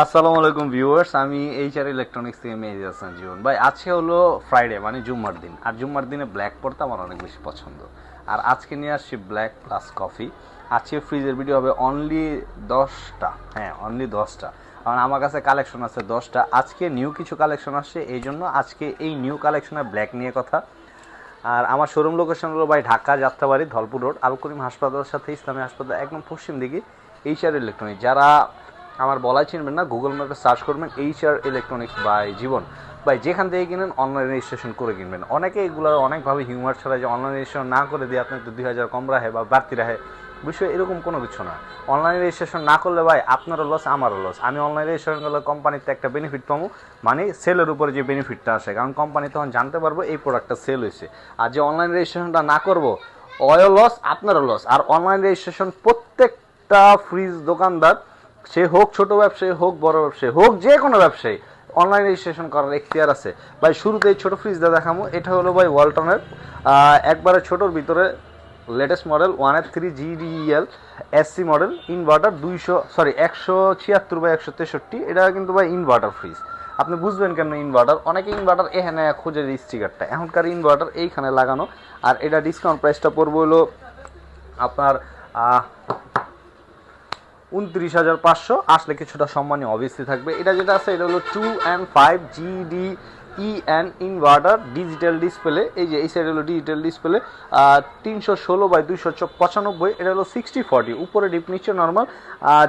আসসালামু আলাইকুম ভিউয়ার্স, আমি এইচআর ইলেকট্রনিক্স থেকে মেহেদি হাসান জীবন। ভাই আজকে হলো ফ্রাইডে, মানে জুম্মার দিন। আর জুম্মার দিনে ব্ল্যাক পড়তে আমার অনেক বেশি পছন্দ। আর আজকে নিয়ে আসছি ব্ল্যাক প্লাস কফি। আজকে ফ্রিজের ভিডিও হবে অনলি 10টা, হ্যাঁ অনলি 10টা, কারণ আমার কাছে কালেকশন আছে 10টা। আজকে নিউ কিছু কালেকশন আসছে, এই জন্য আজকে এই নিউ কালেকশনের ব্ল্যাক নিয়ে কথা। আর আমার শোরুম লোকেশন হলো ভাই ঢাকা যাত্রাবাড়ি, ধলপুর রোড, আল করিম হাসপাতালের সাথে ইসলামী হাসপাতাল একদম পশ্চিম দিকে। এইচআর ইলেকট্রনিক্স, যারা আমার বলাই চিনবেন না, গুগল ম্যাপে সার্চ করবেন এইচআর ইলেকট্রনিক্স বাই জীবন। ভাই যেখান থেকে কিনেন অনলাইন রেজিস্ট্রেশন করে কিনবেন। অনেকে এগুলো অনেকভাবে হিউমার ছড়ায় যে অনলাইন রেজিস্ট্রেশন না করে দিয়ে আপনার 2000 কম রাখে বা বাড়তি রাখে। বিষয় এরকম কোনো কিছু না। অনলাইন রেজিস্ট্রেশন না করলে ভাই আপনারও লস, আমারও লস। আমি অনলাইন রেজিস্ট্রেশন করলে কোম্পানিতে একটা বেনিফিট পাবো, মানে সেলের উপরে যে বেনিফিটটা আসে, কারণ কোম্পানি তখন জানতে পারবো এই প্রোডাক্টটা সেল হয়েছে। আর যে অনলাইন রেজিস্ট্রেশনটা না করবো, অয়ও লস, আপনারও লস। আর অনলাইন রেজিস্ট্রেশন প্রত্যেকটা ফ্রিজ দোকানদার, সে হোক ছোট ব্যবসায়ী হোক বড় ব্যবসায়ী হোক, যে কোনো ব্যবসায়ী অনলাইন রেজিস্ট্রেশন করার এখতিয়ার আছে। ভাই শুরুতে এই ছোট ফ্রিজটা দেখাবো। এটা হলো ভাই ওয়ালটনের একবারে ছোটোর ভিতরে latest model 183 GDEL SC model, inverter 176/163। এটা কিন্তু ভাই ইনভার্টার ফ্রিজ। আপনি বুঝবেন কেন ইনভার্টার, অনেকে ইনভার্টার এখানে খোঁজে স্টিকারটা, এখনকার ইনভার্টার এইখানে লাগানো। আর এটা ডিসকাউন্ট প্রাইসটা পড়বে হলো আপনার 29,500। আসলে কিছুটা সম্মানীয় অবভিয়াসলি থাকবে। এটা যেটা আছে এটা হলো 2N5 GDEN inverter, digital display. এই যে এই সাইড হলো ডিজিটাল ডিসপ্লে, 316/295। এটা হলো 60/40, উপরে ডিপ নিচে নর্মাল।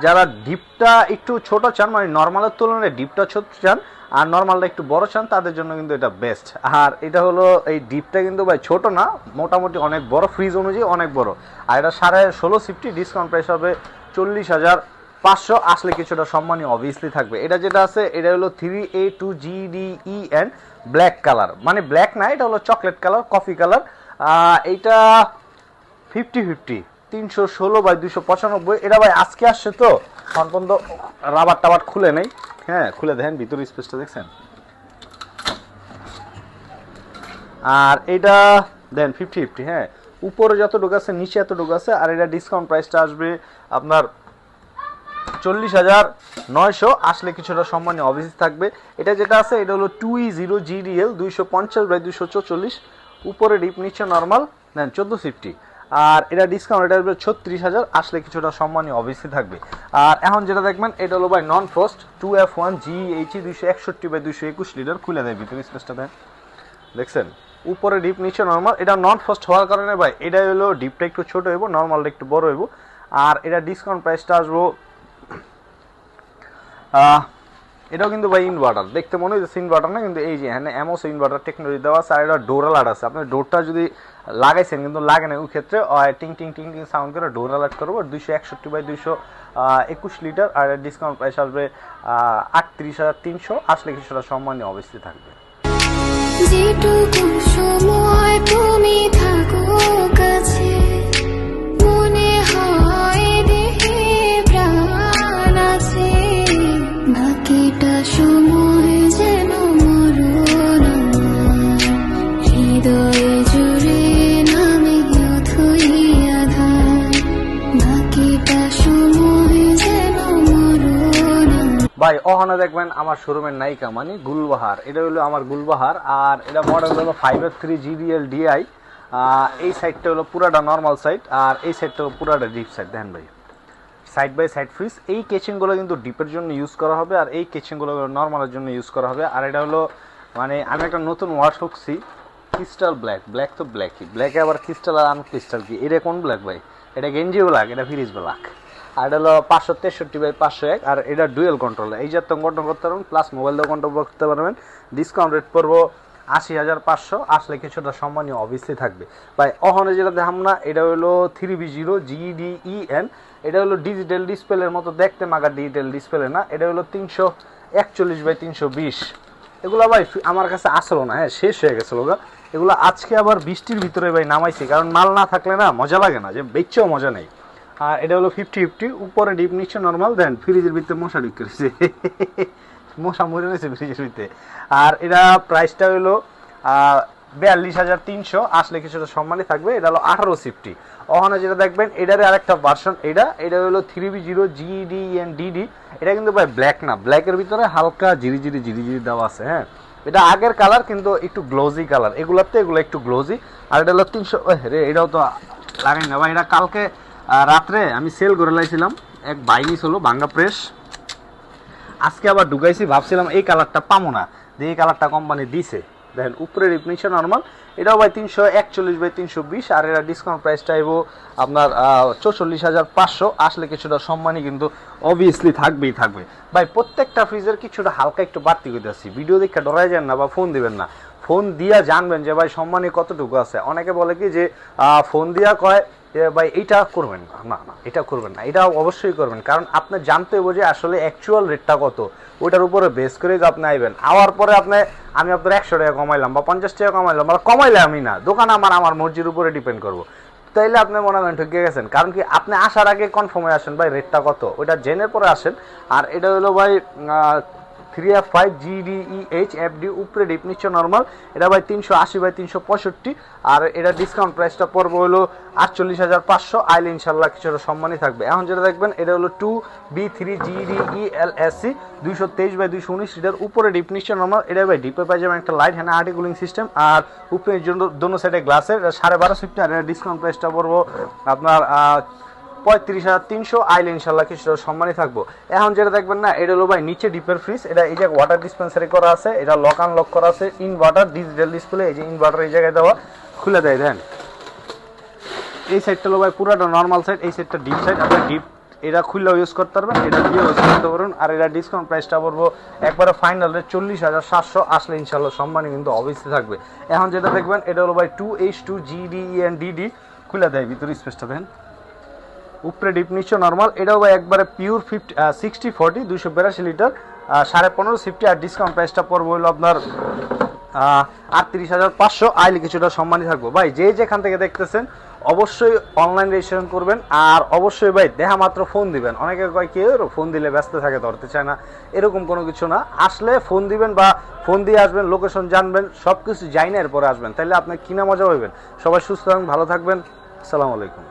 যারা ডিপটা একটু ছোট চান, মানে নর্মালের তুলনায় ডিপটা ছোট চান আর নর্মালটা একটু বড় চান, তাদের জন্য কিন্তু এটা বেস্ট। আর এটা হলো এই ডিপটা কিন্তু ভাই ছোট না, মোটামুটি অনেক বড়, ফ্রিজ অনুযায়ী অনেক বড়। আর এটা 16.5 ডিসকাউন্ট প্রাইস হবে 40,500। আসলে কিছুটা সম্মানীয় অবভিয়াসলি থাকবে। এটা যেটা আছে এটা হলো 3A2 GDEN ব্ল্যাক কালার, মানে ব্ল্যাক না, এটা হলো চকলেট কালার, কফি কালার। এইটা 50/50, 316/295। এটা ভাই আজকে আসছে তো, এখন পর্যন্ত রাবার টাবার খুলে নেই। হ্যাঁ খুলে দেখেন ভিতরে স্পেসটা দেখছেন। আর এটা দেন 50/50, হ্যাঁ উপরে যতটুকু আছে নিচে এতটুকু আছে। আর এটা ডিসকাউন্ট প্রাইসটা আসবে আপনার 40,900। আসলে কিছুটা সম্মানীয় অবভিয়াসলি থাকবে। এটা যেটা আছে এটা হলো 2E0 GDL 250/244, উপরে ডিপ নিচে নর্মাল, দেন 1450। আর এটা ডিসকাউন্ট, এটা আসবে 36,000। আসলে কিছুটা সম্মানীয় অবভিয়াসলি থাকবে। আর এখন যেটা দেখবেন এটা হলো ভাই নন ফ্রস্ট 2F1 GHE 261/221 লিটার। খুলে দেয় ভিতরে স্পেসটা দেন, দেখছেন উপরে ডিপ নিচে নর্মাল। এটা নন ফার্স্ট হওয়ার কারণে ভাই এটা হলো ডিপটা একটু ছোট হইব, নর্মালটা একটু বড় হইব। আর এটা ডিসকাউন্ট প্রাইসটা আসবো, এটাও কিন্তু ভাই ইনভার্টার, দেখতে মনে হচ্ছে ইনভার্টার না, কিন্তু এই যে হ্যাঁ এমওস ইনভার্টার টেকনোলজি দেওয়া আছে। আর এটা ডোর অ্যালার্ট আছে, আপনি ডোরটা যদি লাগাইছেন কিন্তু লাগে না, ওই ক্ষেত্রে টিং টিং টিং টিং সাউন্ড করে ডোর অ্যালার্ট করবো। 261/221 লিটার। আর ডিসকাউন্ট প্রাইস আসবে 38,300। আসলে কিছুটা সম্মানীয় অবশ্যই থাকবে। যেটুকু সময় তুমি থাকো কাছে, মনে হয় দেহে প্রাণ আছে, বাকিটা সময় যেন মরণ আমার, হৃদয়ে জুড়ে নামে অথই আধার, বাকিটা সময় যেন মরণ। ভাই ওখানে দেখবেন আমার শোরুমের নায়িকা, মানে গুলবাহার। এটা হলো আমার গুলবাহার। আর এটা মডেল হলো 5F3 GDL DI। এই সাইডটা হলো পুরাটা নর্মাল সাইড, আর এই সাইডটা হলো পুরাটা ডিপ সাইড। দেখেন ভাই সাইড বাই সাইড ফ্রিজ। এই কেচিংগুলো কিন্তু ডিপের জন্য ইউজ করা হবে, আর এই কেচিংগুলো নর্মালের জন্য ইউজ করা হবে। আর এটা হলো মানে আমি একটা নতুন ওয়ার্ড ঢুকছি, ক্রিস্টাল ব্ল্যাক। ব্ল্যাক তো ব্ল্যাকই, ব্ল্যাকে আবার ক্রিস্টাল আর আনক্রিস্টাল কি, এটা কোন ব্ল্যাক ভাই? এটা গেঞ্জি ব্ল্যাক, এটা ফ্রিজ ব্ল্যাক। আর এটা হলো 563/501। আর এটা ডুয়েল কন্ট্রোল, এই যে কন্ট্রোল করতে পারবেন, প্লাস মোবাইল দিয়ে কন্ট্রোল করতে পারবেন। ডিসকাউন্ট রেট পড়বো 80,500। আসলে কিছুটা সম্মানীয় অবভিয়াসলি থাকবে। ভাই অহনে যেটা দেখাম না, এটা হলো 3B0 GDEN। এটা হলো ডিজিটাল ডিসপ্লের মতো দেখতে, মাগার ডিজিটাল ডিসপ্লে না। এটা হলো 341/320। এগুলো ভাই আমার কাছে আসলো না, হ্যাঁ শেষ হয়ে গেছিলো গা। এগুলো আজকে আবার বৃষ্টির ভিতরে ভাই নামাইছি, কারণ মাল না থাকলে না মজা লাগে না, যে বেচছেও মজা নেই। আর এটা হলো 50/50, উপরে ডিপ নিচে নর্মাল। দেন ফ্রিজের ভিতরে মশা ঢুকে রয়েছে, মশা মরে রয়েছে ফ্রিজের ভিতরে। আর এটা প্রাইসটা হলো 42,300, আসলে কিছুটা সম্মানই থাকবে। এটা হলো 18 সিফটি। ওখানে যেটা দেখবেন এটারে আরেকটা ভার্সন, এটা হলো 3B0 GDNDD। এটা কিন্তু ভাই ব্ল্যাক না, ব্ল্যাকের ভিতরে হালকা জিরি দেওয়া আছে। হ্যাঁ, এটা আগের কালার কিন্তু একটু গ্লোজি কালার, এগুলো একটু গ্লোজি। আর এটা হলো 300 রে, এটাও তো লাগাই না ভাই, এটা কালকে রাত্রে আমি সেল করে লাইছিলাম, এক বাইনিস হলো ভাঙ্গা প্রেস, আজকে আবার ঢুকাইছি, ভাবছিলাম এই কালারটা পাবো না, এই কালারটা কোম্পানি দিছে। দেখেন উপরে রিপনিশন নর্মাল, এটাও ভাই 341/320, আর এটা ডিসকাউন্ট প্রাইসটা আইব আপনার 44,500। আসলে কিছুটা সম্মানই কিন্তু অবভিয়াসলি থাকবেই থাকবে ভাই। প্রত্যেকটা ফ্রিজের কিছুটা হালকা একটু বাড়তি করে আসছি, ভিডিও দেখে ডরাই যান না বা ফোন দিবেন না, ফোন দিয়া জানবেন যে ভাই সম্মানী কতটুকু আছে। অনেকে বলে কি যে ফোন দিয়া কয় ভাই এইটা করবেন না, না এটা করবেন না, এটা অবশ্যই করবেন, কারণ আপনি জানতে হবে যে আসলে অ্যাকচুয়াল রেটটা কত, ওইটার উপরে বেস করে আপনি আইবেন। আওয়ার পরে আমি আপনার 100 টাকা কমাইলাম বা 50 টাকা কমাইলাম, বা কমাইলে আমি না, দোকান আমার মর্জির উপরে ডিপেন্ড করবো, তাইলে আপনি মনে করেন ঠকে গেছেন। কারণ কি আপনি আসার আগে কনফার্ম হয়ে আসেন ভাই রেটটা কত, ওইটা জেনে পরে আসেন। আর এটা হলো ভাই 3F5 GDEH FD, উপরে ডিপ নিচে নর্মাল। এটা ভাই 380/365, আর এটা ডিসকাউন্ট প্রাইসটা পড়বে হলো 48,500। আইলে ইনশাল্লাহ কিছুটা সম্মানই থাকবে। এখন যেটা দেখবেন এটা হলো 2B3 GDELSC 223/219, এটার উপরে ডিপ নিচে নর্মাল। এটা ভাই ডিপে পাই যাবেন একটা লাইট হ্যান্ড আর্টি কুলিং সিস্টেম, আর উপরে দোনো সাইডে গ্লাসের 12.5 সিফটি। আর এটা ডিসকাউন্ট প্রাইসটা পড়বো আপনার 35,300। আইলে ইনশাল্লাহ কিছুটা সম্মানই থাকবো। এখন যেটা দেখবেন না, এটা হলো ভাই নিচে ডিপের ফ্রিজ, এটা এই যে ওয়াটার ডিসপেন্সারি করা আছে, এটা লক আনলক করা আছে, ইনভার্টার ডিজিটাল ডিসপ্লে, এই যে ইনভার্টার এই জায়গায় দেওয়া, খুলে দেয়। দেন এই সাইডটা হলো ভাই পুরোটা নর্মাল সাইড, এই সাইডটা ডিপ সাইড, আপনি ডিপ এটা খুললেও ইউজ করতে পারবেন, এটা দিয়ে ইউজ করতে পারবেন। আর এটা ডিসকাউন্ট প্রাইসটা পড়বো একবারে ফাইনাল রেট 40,700। আসলে ইনশাল্লাহ সম্মানই কিন্তু অবশ্যই থাকবে। এখন যেটা দেখবেন এটা হলো ভাই 2H2 GDENDD, খুলে দেয় ভিতরে স্পেসটা দেন, উপরে ডিপ নিচে নর্মাল। এটাও ভাই একবারে পিওর 60/40 282 লিটার, 15.5 সিফটি। আর ডিসকাউন্ট প্রাইসটা পড়বো হলো আপনার 38,500। আইলে কিছুটা সম্মানই থাকবো ভাই। যে যেখান থেকে দেখতেছেন অবশ্যই অনলাইন রেজিস্ট্রেশন করবেন, আর অবশ্যই ভাই দেখা মাত্র ফোন দিবেন। অনেকে কয় কি ফোন দিলে ব্যস্ত থাকে ধরতে চায় না, এরকম কোনো কিছু না। আসলে ফোন দিবেন বা ফোন দিয়ে আসবেন, লোকেশন জানবেন, সব কিছু জানি না এরপরে আসবেন, তাহলে আপনি কিনা মজা হইবেন। সবাই সুস্থ থাকবেন, ভালো থাকবেন, আসসালামু আলাইকুম।